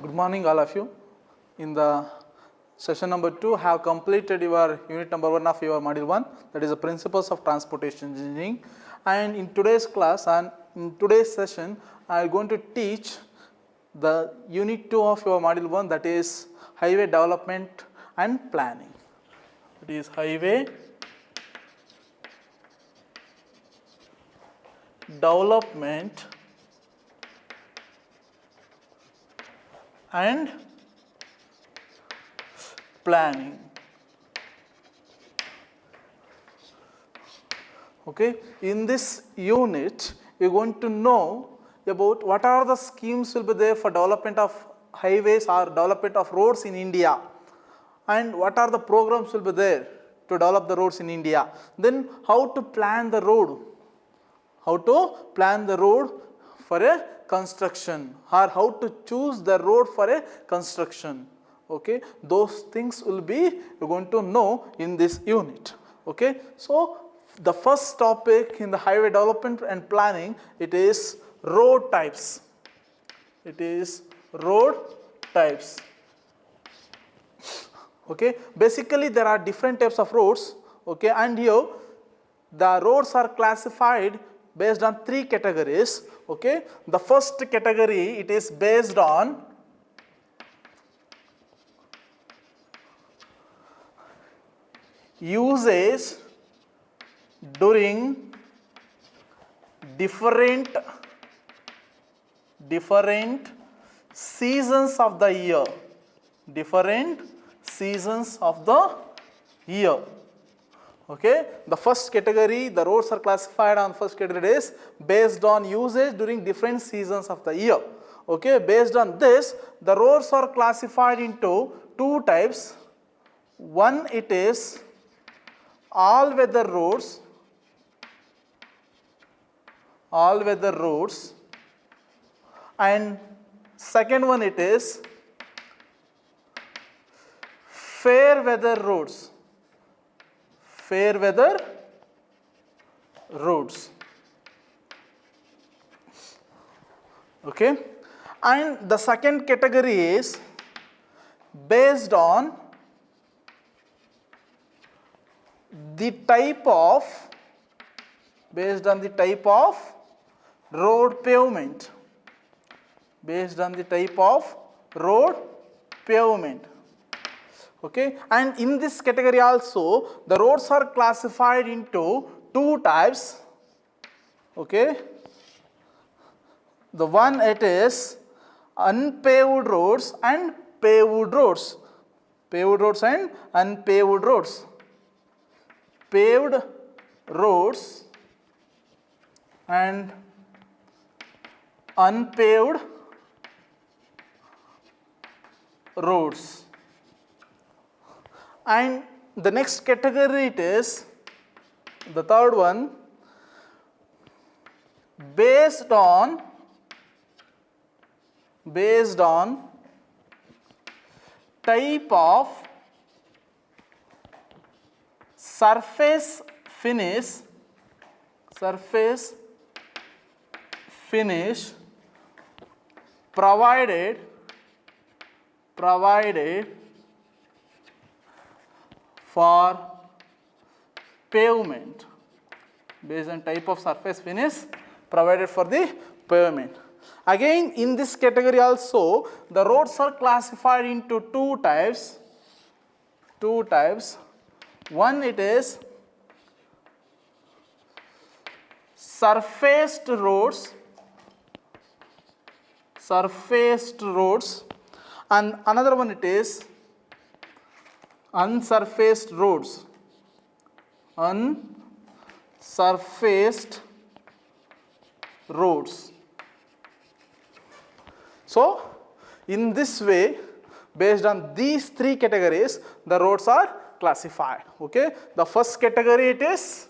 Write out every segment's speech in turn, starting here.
Good morning all of you. In the session number 2, have completed your unit number 1 of your module 1, that is the principles of transportation engineering. And in today's class and in today's session, I am going to teach the unit 2 of your module 1, that is highway development and planning. It is highway development and planning. Okay. In this unit, we are going to know about what are the schemes will be there for development of highways or development of roads in India, and what are the programs will be there to develop the roads in India. Then how to plan the road, for a construction, or how to choose the road for a construction. Okay, those things will be you're going to know in this unit. Okay, so the first topic in the highway development and planning, it is road types. It is road types. Okay, basically there are different types of roads. Okay, and here the roads are classified based on 3 categories. Okay, the first category, it is based on usage during different seasons of the year. Different seasons of the year. Okay, the first category, the roads are classified on first category is based on usage during different seasons of the year. Okay, based on this, the roads are classified into 2 types. One, it is all weather roads, and second one, it is fair weather roads. Okay, and the second category is based on the type of road pavement. Okay, and in this category also the roads are classified into 2 types. Okay, the one, it is unpaved roads and paved roads. Paved roads and unpaved roads. Paved roads and unpaved roads. And the next category, it is the third one, based on type of surface finish provided for pavement. Based on type of surface finish provided for the pavement. Again, in this category also the roads are classified into 2 types. One, it is surfaced roads, and another one, it is unsurfaced roads. So in this way, based on these 3 categories, the roads are classified. Okay, the first category, it is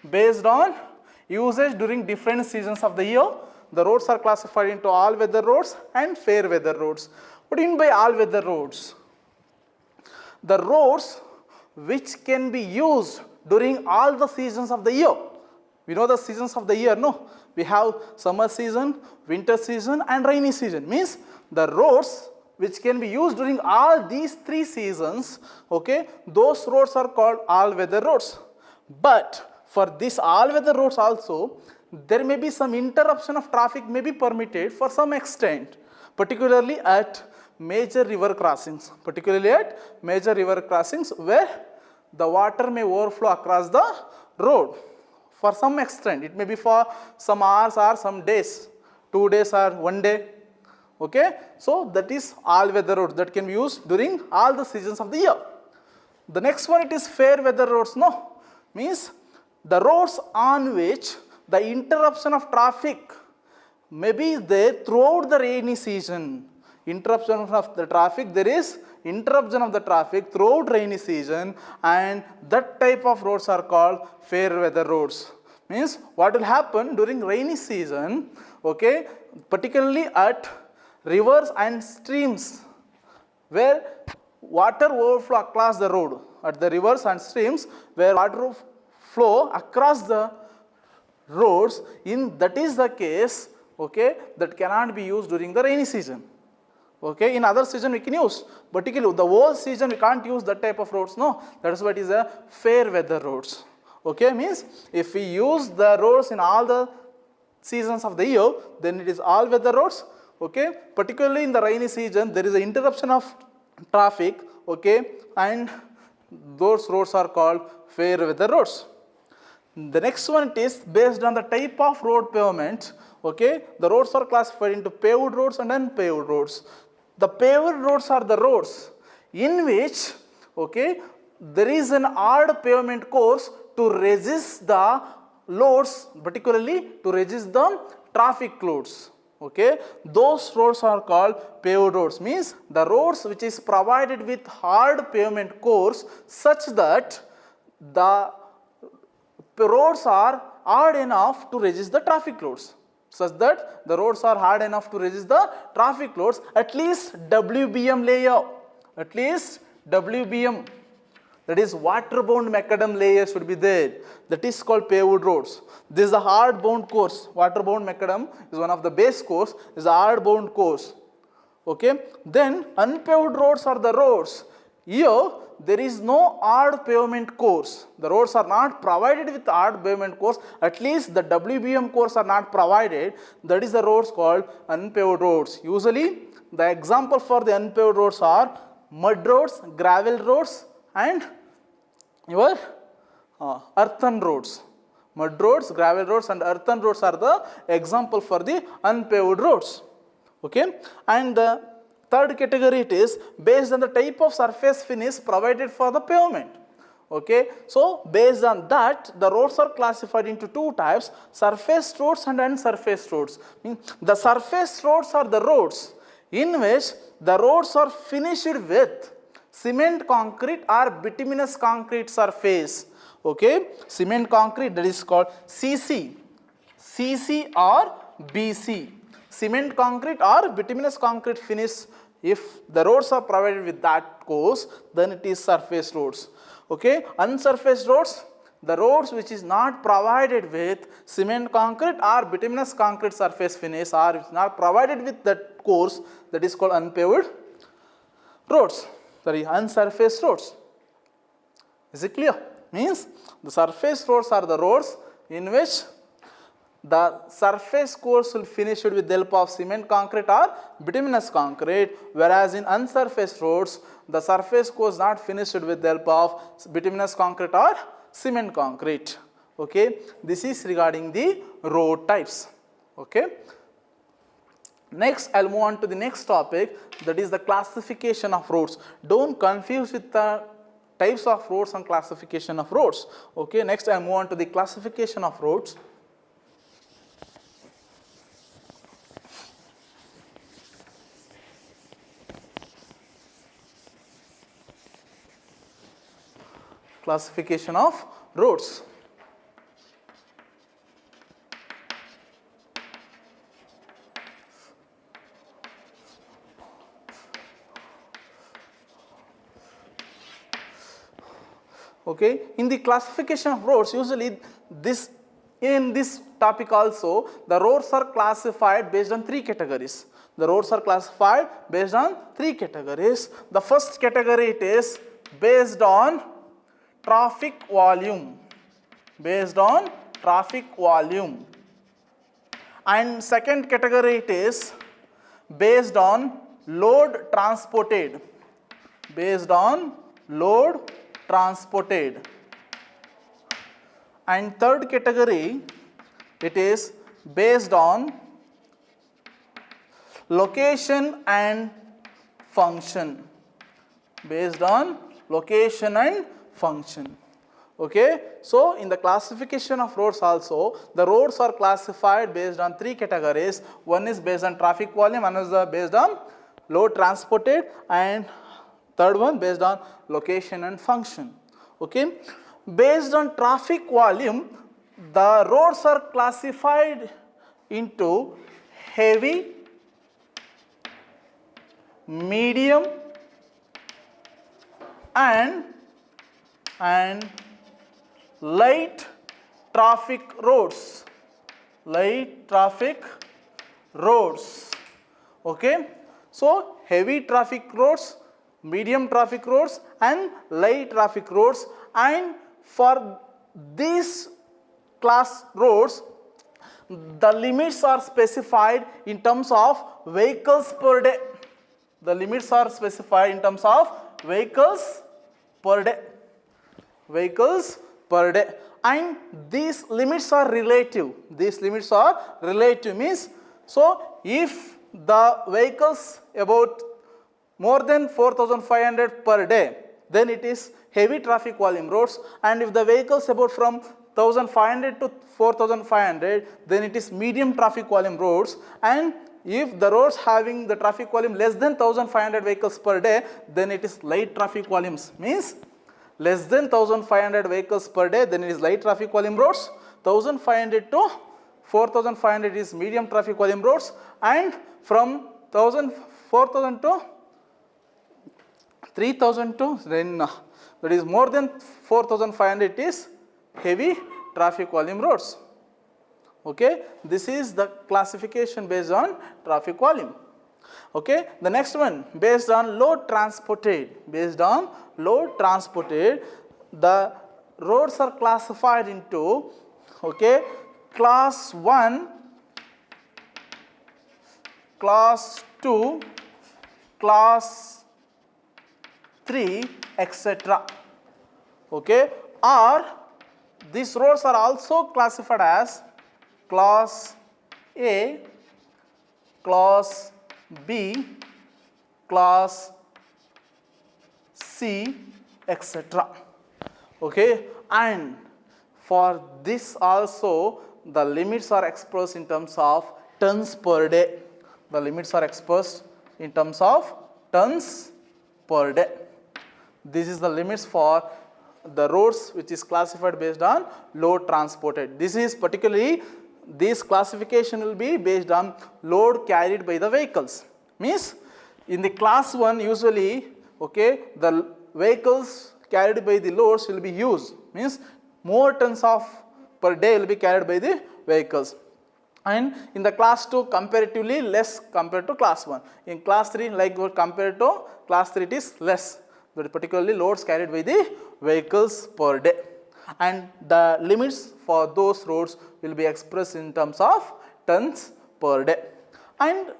based on usage during different seasons of the year. The roads are classified into all weather roads and fair weather roads. What do you mean by all weather roads? The roads which can be used during all the seasons of the year. We know the seasons of the year, no? We have summer season, winter season and rainy season. Means the roads which can be used during all these 3 seasons, okay, those roads are called all-weather roads. But for this all-weather roads also, there may be some interruption of traffic may be permitted for some extent, particularly at major river crossings, where the water may overflow across the road for some extent. It may be for some hours or some days, 2 days or 1 day. Okay, so that is all weather roads that can be used during all the seasons of the year. The next one, it is fair weather roads. No, means the roads on which the interruption of traffic may be there throughout the rainy season. Interruption of the traffic, there is interruption of the traffic throughout rainy season, and that type of roads are called fair weather roads. Means what will happen during rainy season, okay, particularly at rivers and streams where water overflow across the road, at the rivers and streams where water flow across the roads, in that is the case, okay, that cannot be used during the rainy season. Okay, in other season we can use, particularly the whole season we can't use that type of roads, no, that is what is a fair weather roads. Okay, means if we use the roads in all the seasons of the year, then it is all weather roads. Okay, particularly in the rainy season there is an interruption of traffic, okay, and those roads are called fair weather roads. The next one, it is based on the type of road pavement. Okay, the roads are classified into paved roads and unpaved roads. The paved roads are the roads in which, okay, there is an hard pavement course to resist the loads, particularly to resist the traffic loads. Okay, those roads are called paved roads. Means the roads which is provided with hard pavement course such that the roads are hard enough to resist the traffic loads. Such that the roads are hard enough to resist the traffic loads, at least WBM layer, at least WBM, that is water-bound macadam layer should be there. That is called paved roads. This is a hard-bound course. Water-bound macadam is one of the base course, is a hard-bound course. Okay. Then unpaved roads are the roads. Here there is no hard pavement course. The roads are not provided with hard pavement course. At least the WBM course are not provided. That is the roads called unpaved roads. Usually the example for the unpaved roads are mud roads, gravel roads and your earthen roads. Mud roads, gravel roads and earthen roads are the example for the unpaved roads. Okay, and the third category, it is based on the type of surface finish provided for the pavement. Okay, so based on that the roads are classified into 2 types, surface roads and unsurfaced roads. The surface roads are the roads in which the roads are finished with cement concrete or bituminous concrete surface. Okay, cement concrete, that is called CC or BC. Cement concrete or bituminous concrete finish, if the roads are provided with that course, then it is surface roads. Okay, unsurfaced roads, the roads which is not provided with cement concrete or bituminous concrete surface finish or is not provided with that course, that is called unpaved roads, sorry, unsurfaced roads. Is it clear? Means the surface roads are the roads in which the surface course will finish with the help of cement concrete or bituminous concrete, whereas in unsurfaced roads the surface course not finished with the help of bituminous concrete or cement concrete. Okay, this is regarding the road types. Okay, next I'll move on to the next topic, that is the classification of roads. Don't confuse with the types of roads and classification of roads. Okay, next I'll move on to the classification of roads. Classification of roads. Okay, in the classification of roads, usually this in this topic also, the roads are classified based on 3 categories. The roads are classified based on 3 categories. The first category it is based on traffic volume, based on traffic volume. And second category it is based on load transported, based on load transported. And third category it is based on location and function, based on location and function. Okay. So, in the classification of roads also, the roads are classified based on 3 categories. One is based on traffic volume, another is based on load transported, and third one based on location and function. Okay. Based on traffic volume, the roads are classified into heavy, medium and light traffic roads, light traffic roads. Okay. So, heavy traffic roads, medium traffic roads and light traffic roads, and for these class roads the limits are specified in terms of vehicles per day. The limits are specified in terms of vehicles per day, vehicles per day, and these limits are relative. These limits are relative means, so if the vehicles about more than 4,500 per day, then it is heavy traffic volume roads, and if the vehicles about from 1,500 to 4,500, then it is medium traffic volume roads, and if the roads having the traffic volume less than 1,500 vehicles per day, then it is light traffic volumes, means less than 1,500 vehicles per day, then it is light traffic volume roads. 1,500 to 4,500 is medium traffic volume roads, and from 4,000 to 3,000 to then that is more than 4,500 it is heavy traffic volume roads. Okay. This is the classification based on traffic volume. Okay. The next one based on load transported, based on load transported, the roads are classified into, okay, class 1, class 2, class 3, etc. Okay. Or these roads are also classified as class A, class B, class C, etc. Okay. And for this also the limits are expressed in terms of tons per day. The limits are expressed in terms of tons per day. This is the limits for the roads which is classified based on load transported. This is particularly, this classification will be based on load carried by the vehicles. Means in the class 1 usually, okay, the vehicles carried by the loads will be used, means more tons of per day will be carried by the vehicles, and in the class 2 comparatively less compared to class 1. In class 3 like compared to class 3 it is less, but particularly loads carried by the vehicles per day, and the limits for those roads will be expressed in terms of tons per day. And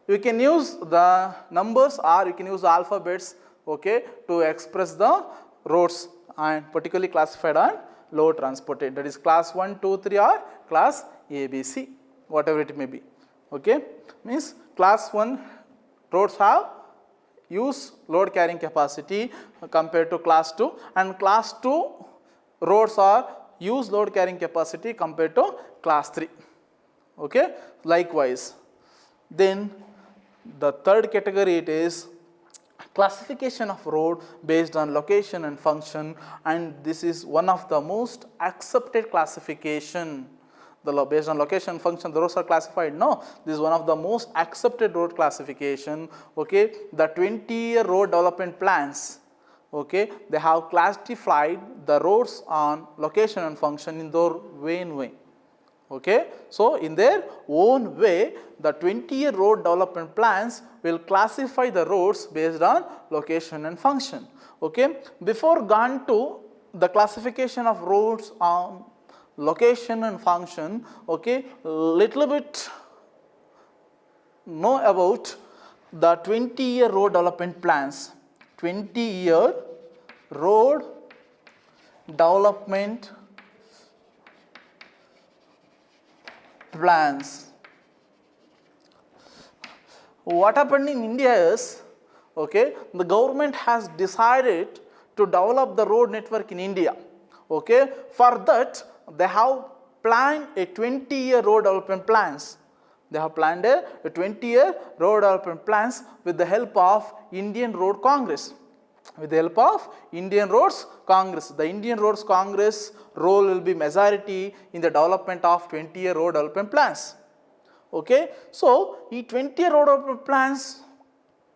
you can use the numbers or you can use the alphabets, okay, to express the roads and particularly classified on load transported, that is class 1, 2, 3 or class ABC, whatever it may be. Okay. Means class 1 roads have use load carrying capacity compared to class 2, and class 2 roads are use load carrying capacity compared to class 3. Okay. Likewise, then the third category it is classification of road based on location and function, and this is one of the most accepted classification. The based on location and function the roads are classified. No, this is one of the most accepted road classification. Okay. The 20-year road development plans, okay, they have classified the roads on location and function in their way. Okay. So, in their own way, the 20-year road development plans will classify the roads based on location and function. Okay. Before gone to the classification of roads on location and function, okay, little bit know about the 20-year road development plans. 20-year road development plans. What happened in India is, okay, the government has decided to develop the road network in India. Okay. For that, they have planned a 20-year road development plans. They have planned a 20-year road development plans with the help of Indian Road Congress. With the help of Indian Roads Congress. The Indian Roads Congress role will be majority in the development of 20-year road development plans. Okay. So, E 20-year road development plans,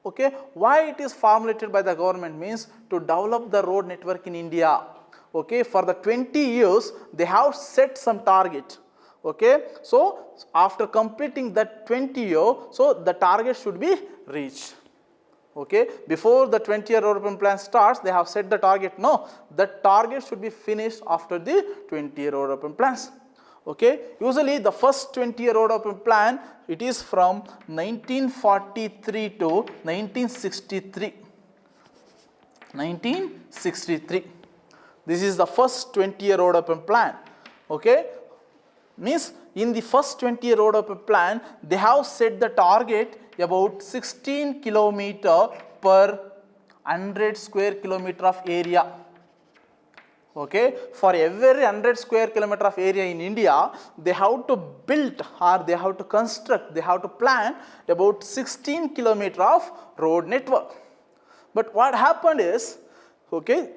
okay, why it is formulated by the government means to develop the road network in India. Okay. For the 20 years, they have set some target. Okay. So, after completing that 20 year, so the target should be reached. Okay. Before the 20-year road development plan starts, they have set the target. No, the target should be finished after the 20-year road development plans. Okay. Usually the first 20-year road development plan, it is from 1943 to 1963. 1963. This is the first 20-year road development plan. Okay. Means in the first 20-year road development plan, they have set the target about 16 kilometer per 100 square kilometer of area. Okay. For every 100 square kilometer of area in India, they have to build or they have to construct, they have to plan about 16 kilometer of road network. But what happened is, okay,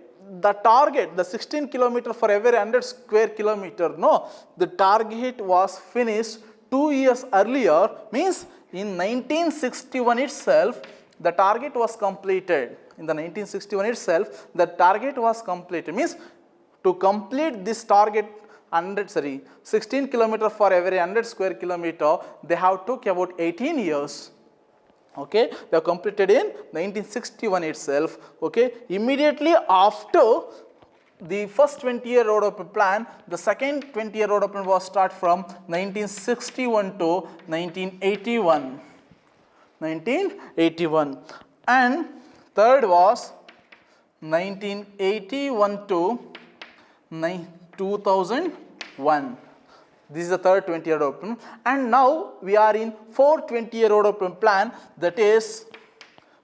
the target, the 16 kilometer for every 100 square kilometer, no, the target was finished 2 years earlier, means in 1961 itself, the target was completed. In the 1961 itself, the target was completed, means to complete this target 16 kilometer for every 100 square kilometer, they have took about 18 years. Okay. They have completed in 1961 itself. Okay. Immediately after the first 20-year road development plan, the second 20-year road development was start from 1961 to 1981. 1981. And third was 1981 to 2001. This is the third 20-year road development. And now we are in fourth 20-year road development plan, that is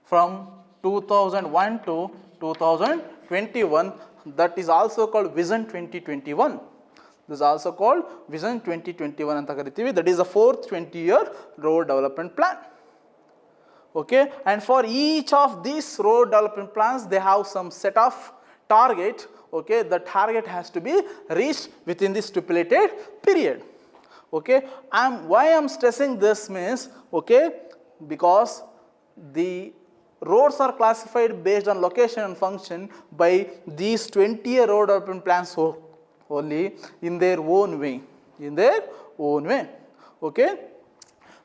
from 2001 to 2021. That is also called Vision 2021. This is also called Vision 2021 anta karitivi. That is the fourth 20-year road development plan. Okay. And for each of these road development plans, they have some set of target. Okay. The target has to be reached within the stipulated period. Okay. Why I am stressing this means, okay, because the roads are classified based on location and function by these 20-year road development plans only in their own way. In their own way. Okay.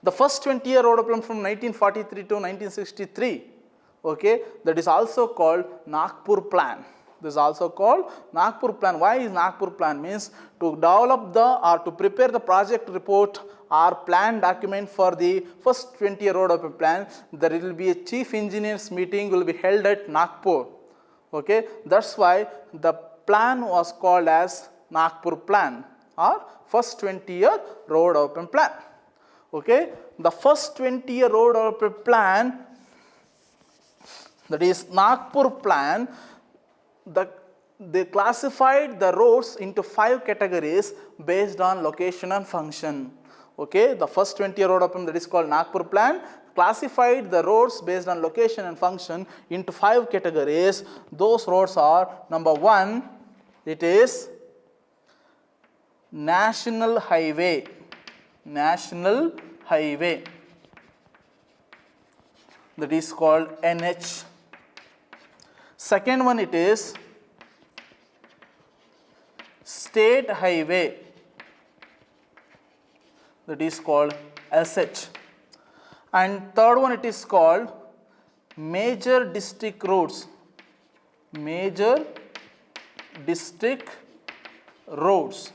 The first 20-year road development from 1943 to 1963, okay, that is also called Nagpur plan. This is also called Nagpur plan. Why is Nagpur plan? Means to develop or to prepare the project report or plan document for the first 20-year road development plan. There will be a chief engineers meeting will be held at Nagpur. Okay, that's why the plan was called as Nagpur plan or first 20-year road development plan. Okay, the first 20-year road development plan, that is Nagpur plan, they classified the roads into 5 categories based on location and function. Okay, the first 20-year road development, that is called Nagpur plan, classified the roads based on location and function into 5 categories. Those roads are: number 1, it is national highway. National highway, that is called NH. Second one, it is state highway. that is called SH. And third one, it is called major district roads. Major district roads,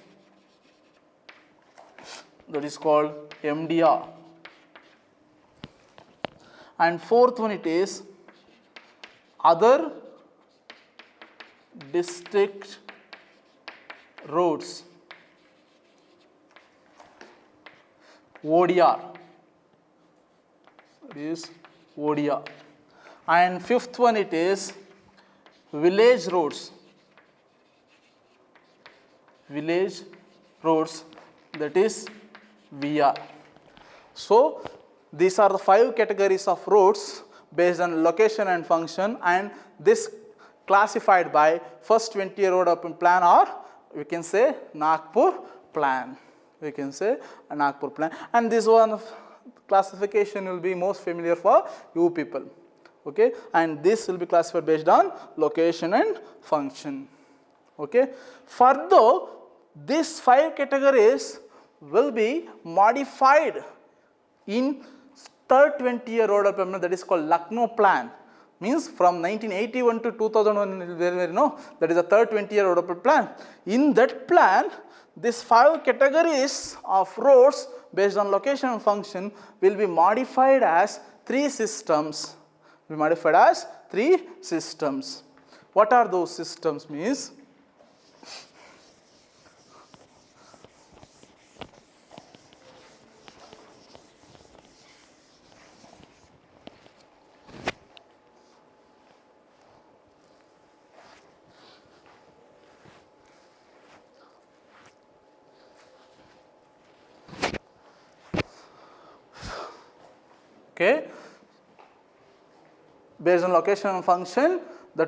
that is called MDR. And fourth one, it is other district roads, ODR. It is ODR. And fifth one, it is village roads. Village roads, that is VR. So these are the 5 categories of roads based on location and function, and this classified by first 20-year road development plan, or we can say Nagpur plan. We can say a Nagpur plan, and this one of classification will be most familiar for you people. Okay, and this will be classified based on location and function. Okay, further these 5 categories will be modified in third 20-year road development, that is called Lucknow plan. Means from 1981 to 2001, that is the third 20-year road development plan. In that plan, these 5 categories of roads based on location and function will be modified as 3 systems. Will be modified as 3 systems. What are those systems? Means okay, based on location and function, the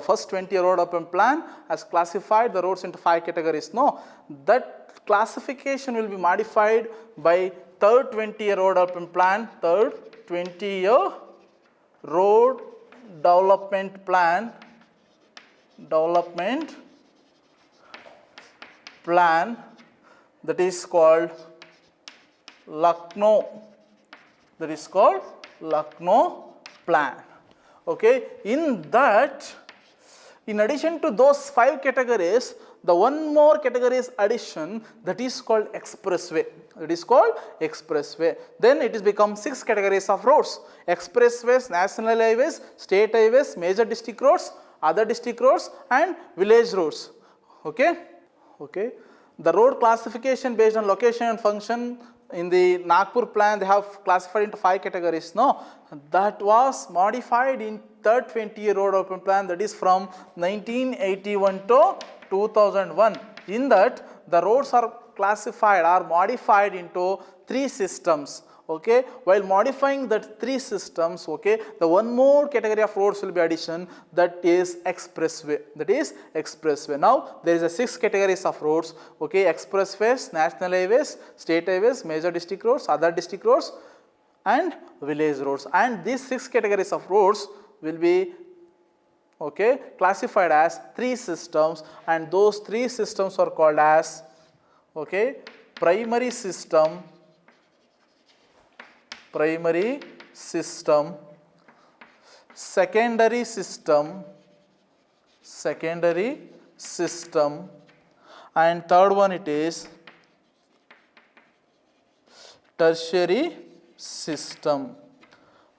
first 20-year road development plan has classified the roads into 5 categories. No, that classification will be modified by third 20-year road development plan. Third 20-year road development plan, that is called Lucknow. That is called Lucknow plan. Okay, in that, in addition to those 5 categories, the one more category is addition, that is called expressway. It is called expressway. Then it is become 6 categories of roads: expressways, national highways, state highways, major district roads, other district roads, and village roads. Okay, okay. The road classification based on location and function in the Nagpur plan, they have classified into 5 categories. No, that was modified in third 20-year road development plan, that is from 1981 to 2001. In that, the roads are classified or modified into 3 systems. Okay, while modifying that 3 systems, okay, the one more category of roads will be addition, that is expressway. That is expressway. Now there is a 6 categories of roads. Okay, expressways, national highways, state highways, major district roads, other district roads, and village roads. And these 6 categories of roads will be, okay, classified as 3 systems, and those 3 systems are called as, okay, primary system, secondary system, and third one it is tertiary system.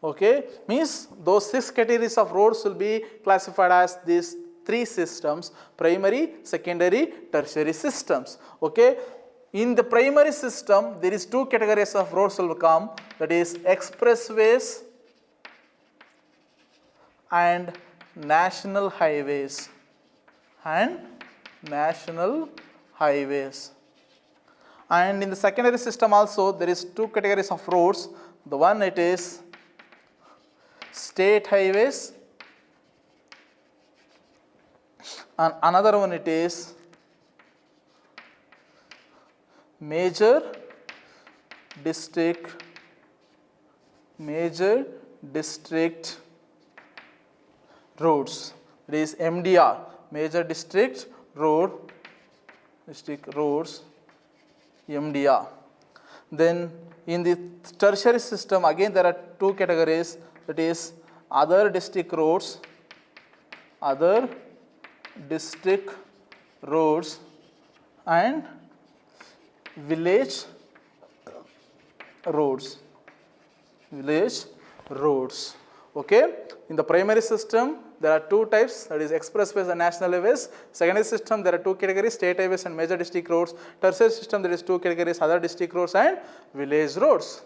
Okay, means those 6 categories of roads will be classified as these 3 systems: primary, secondary, tertiary systems. Okay, in the primary system, there is 2 categories of roads will come, that is expressways and national highways. And in the secondary system also, there is 2 categories of roads. The one, it is state highways, and another one, it is major district roads. It is MDR, major district roads, MDR. Then in the tertiary system, again there are two categories, that is other district roads and village roads. Okay. In the primary system, there are two types, that is expressways and national highways. Secondary system, there are two categories, state highways and major district roads. Tertiary system, there is two categories, other district roads and village roads.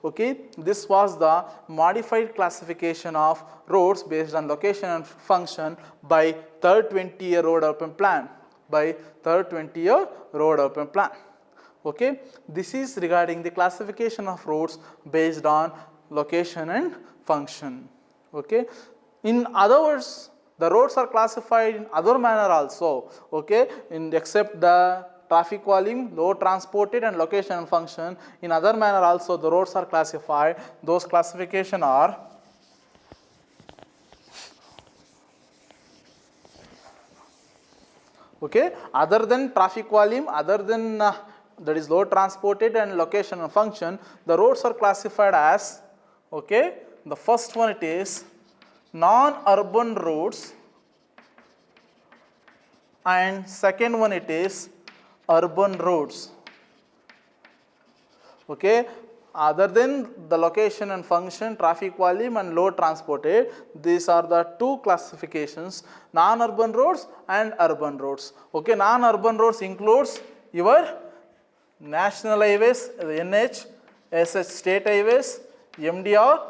Okay. This was the modified classification of roads based on location and function by third 20-year road development plan. Okay. This is regarding the classification of roads based on location and function. Okay. In other words, the roads are classified in other manner also. Okay. Except the traffic volume, load transported and location and function, in other manner also the roads are classified. Those classification are okay, other than traffic volume, other than that is load transported and location and function, the roads are classified as, okay, the first one it is non-urban roads and second one it is urban roads. Okay. Other than the location and function, traffic volume and load transported, these are the two classifications, non-urban roads and urban roads. Okay. Non-urban roads includes your national highways, NH, SH state highways, MDR,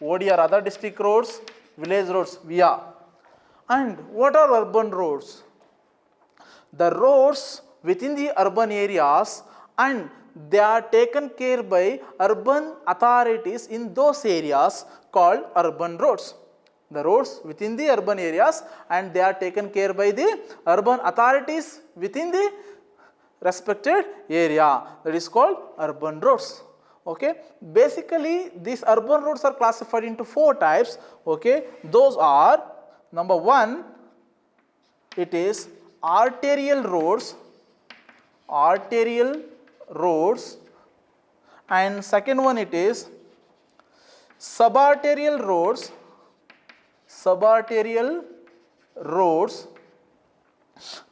ODR other district roads, village roads, VR. And what are urban roads? The roads within the urban areas, and they are taken care by urban authorities in those areas called urban roads. The roads within the urban areas and they are taken care by the urban authorities within the respected area, that is called urban roads. Okay. Basically these urban roads are classified into four types. Okay. Those are, number one, it is arterial roads, and second one it is subarterial roads,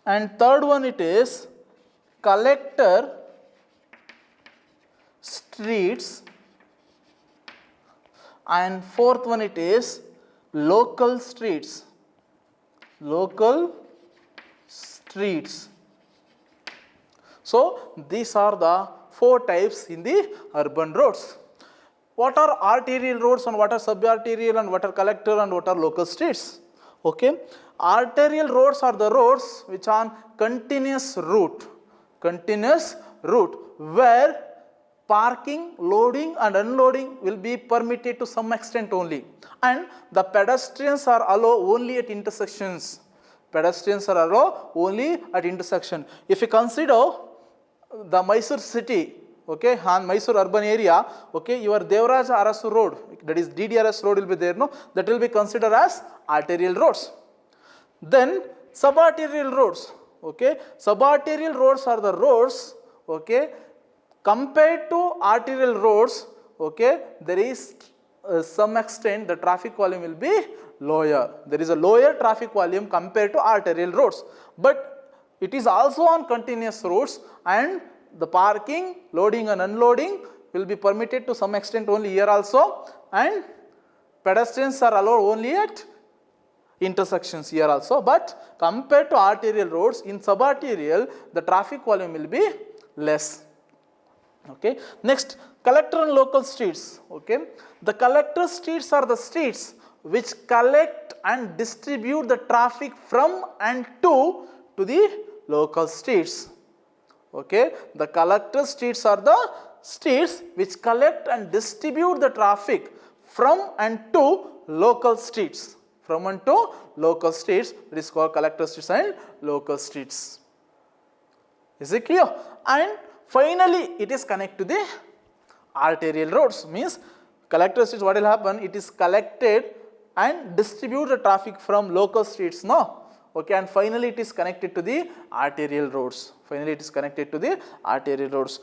and third one it is collector streets, and fourth one it is local streets. So these are the four types in the urban roads. What are arterial roads and what are subarterial and what are collector and what are local streets? Okay. Arterial roads are the roads which are on continuous route where parking, loading and unloading will be permitted to some extent only, and the pedestrians are allowed only at intersections. If you consider the Mysore city, okay, and Mysore urban area, okay, your Devaraja Arasu road, that is DDRS road will be there, no, that will be considered as arterial roads. Then subarterial roads, okay, subarterial roads are the roads, okay, compared to arterial roads, okay, there is some extent the traffic volume will be lower. There is a lower traffic volume compared to arterial roads, but it is also on continuous roads and the parking, loading and unloading will be permitted to some extent only here also, and pedestrians are allowed only at intersections here also, but compared to arterial roads, in subarterial the traffic volume will be less. Okay. Next, collector and local streets. Okay. The collector streets are the streets which collect and distribute the traffic from and to the local streets. Okay. The collector streets are the streets which collect and distribute the traffic from and to local streets. That is called collector streets and local streets. Is it clear? And finally, it is connected to the arterial roads, means collector streets, what will happen? It is collected and distribute the traffic from local streets, no? okay, and finally it is connected to the arterial roads. Finally it is connected to the arterial roads.